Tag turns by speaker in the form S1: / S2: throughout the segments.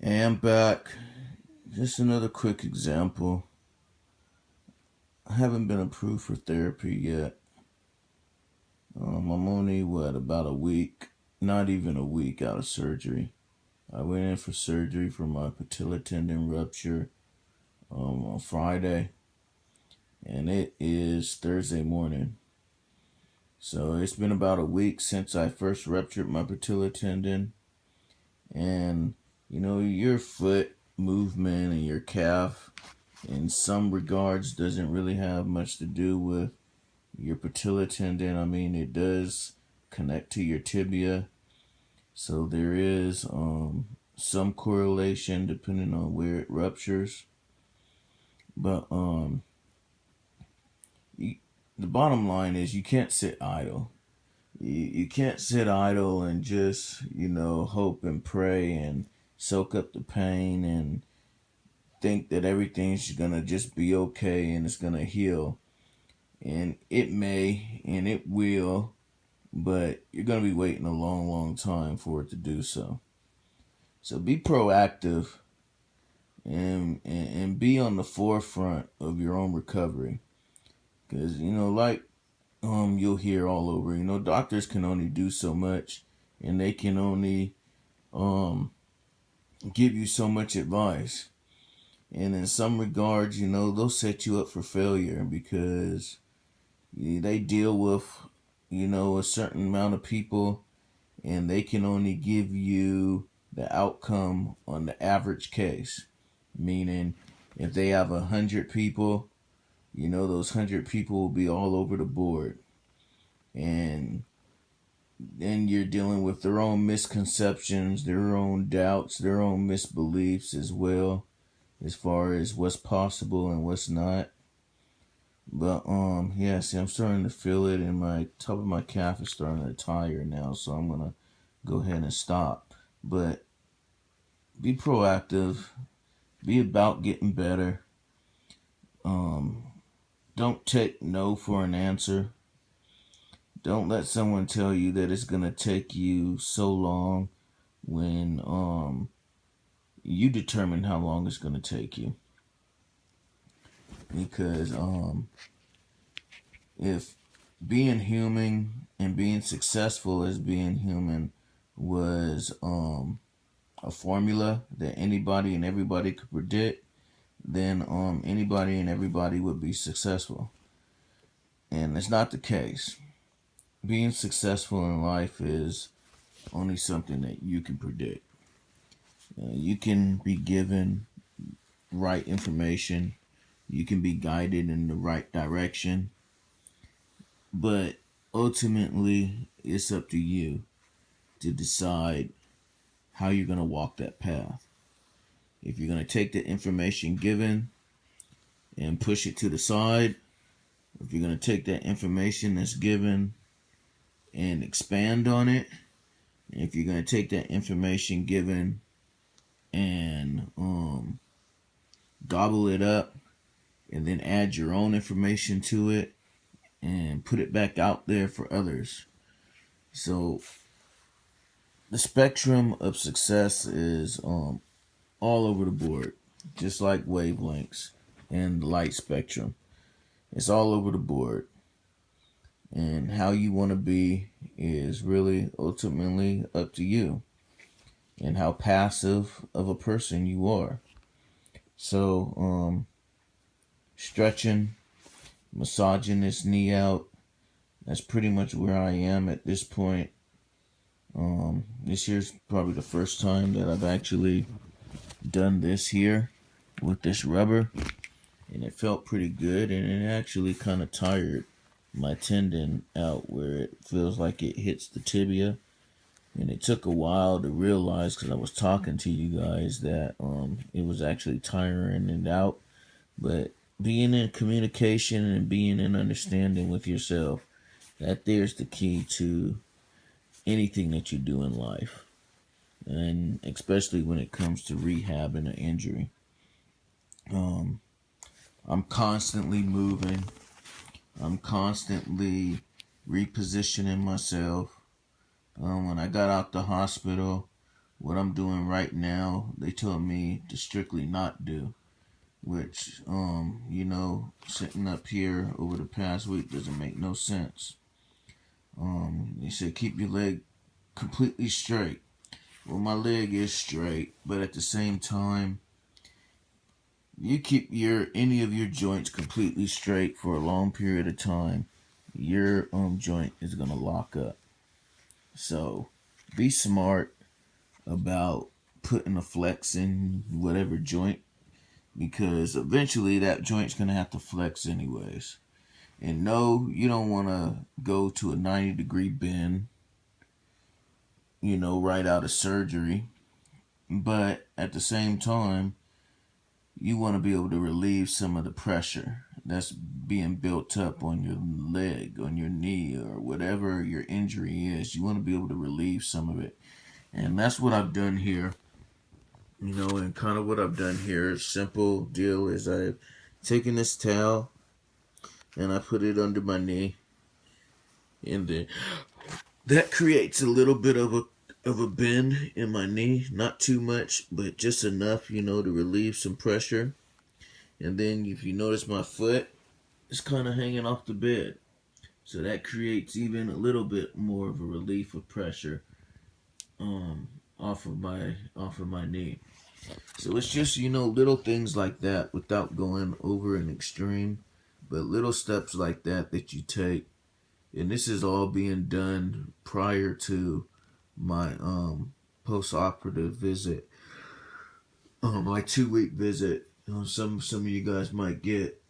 S1: Hey, I'm back. Just another quick example. I haven't been approved for therapy yet. I'm only, about a week, not even a week out of surgery. I went in for surgery for my patellar tendon rupture on Friday, and it is Thursday morning. So it's been about a week since I first ruptured my patellar tendon, and your foot movement and your calf in some regards doesn't really have much to do with your patellar tendon. I mean, it does connect to your tibia, so there is some correlation depending on where it ruptures. But the bottom line is you can't sit idle. You can't sit idle and just hope and pray and soak up the pain and think that everything's gonna just be okay and it's gonna heal. And it may and it will, but you're going to be waiting a long, long time for it to do so. So be proactive and be on the forefront of your own recovery. Because, you'll hear all over, doctors can only do so much and they can only give you so much advice. And in some regards, they'll set you up for failure because they deal with, a certain amount of people and they can only give you the outcome on the average case. Meaning, if they have 100 people, those 100 people will be all over the board. And then you're dealing with their own misconceptions, their own doubts, their own misbeliefs as well, as far as what's possible and what's not. But yeah, see, I'm starting to feel it, and my top of my calf is starting to tire now, so I'm gonna go ahead and stop. But be proactive, be about getting better. Um, don't take no for an answer. Don't let someone tell you that it's gonna take you so long when you determine how long it's gonna take you. Because if being human and being successful as being human was a formula that anybody and everybody could predict, then anybody and everybody would be successful. And it's not the case. Being successful in life is only something that you can predict. You can be given right information, you can be guided in the right direction, but ultimately it's up to you to decide how you're going to walk that path. If you're going to take the information given and push it to the side, if you're going to take that information that's given and expand on it, if you're going to take that information given and gobble it up and then add your own information to it and put it back out there for others. So the spectrum of success is all over the board, just like wavelengths and the light spectrum. It's all over the board. And how you want to be is really ultimately up to you and how passive of a person you are. So, stretching, massaging this knee out, that's pretty much where I am at this point. This year's probably the first time that I've actually done this here with this rubber, and it felt pretty good, and it actually kind of tired my tendon out where it feels like it hits the tibia. And it took a while to realize, because I was talking to you guys, that it was actually tiring it out. But being in communication and being in understanding with yourself, that there's the key to anything that you do in life, and especially when it comes to rehab and an injury. I'm constantly moving. I'm constantly repositioning myself. When I got out the hospital, what I'm doing right now, they told me to strictly not do. Which, sitting up here over the past week doesn't make no sense. They said keep your leg completely straight. Well, my leg is straight, but at the same time, you keep any of your joints completely straight for a long period of time, your joint is gonna lock up. So, be smart about putting a flex in whatever joint, because eventually that joint's gonna have to flex anyways. And no, you don't want to go to a 90-degree bend, right out of surgery. But at the same time, you want to be able to relieve some of the pressure that's being built up on your leg, on your knee, or whatever your injury is. You want to be able to relieve some of it. And that's what I've done here. And kind of what I've done here, simple deal, is I've taken this towel and I put it under my knee. And then that creates a little bit of a bend in my knee. Not too much, but just enough, to relieve some pressure. And then if you notice, my foot is kind of hanging off the bed. So that creates even a little bit more of a relief of pressure off of my knee. So it's just, little things like that without going over an extreme, but little steps like that you take. And this is all being done prior to my post-operative visit, my 2-week visit. Some of you guys might get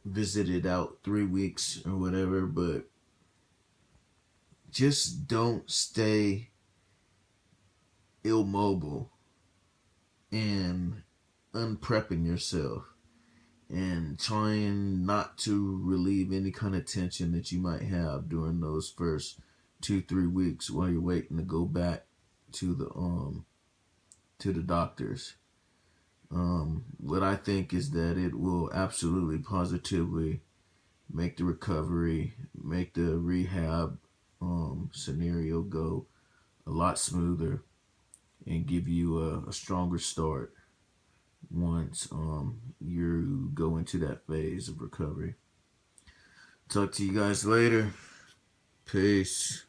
S1: visited out 3 weeks or whatever, but just don't stay immobile and unprepping yourself and trying not to relieve any kind of tension that you might have during those first 2-3 weeks while you're waiting to go back to the doctors. What I think is that it will absolutely positively make the recovery, make the rehab scenario go a lot smoother and give you a stronger start once you go into that phase of recovery. Talk to you guys later. Peace.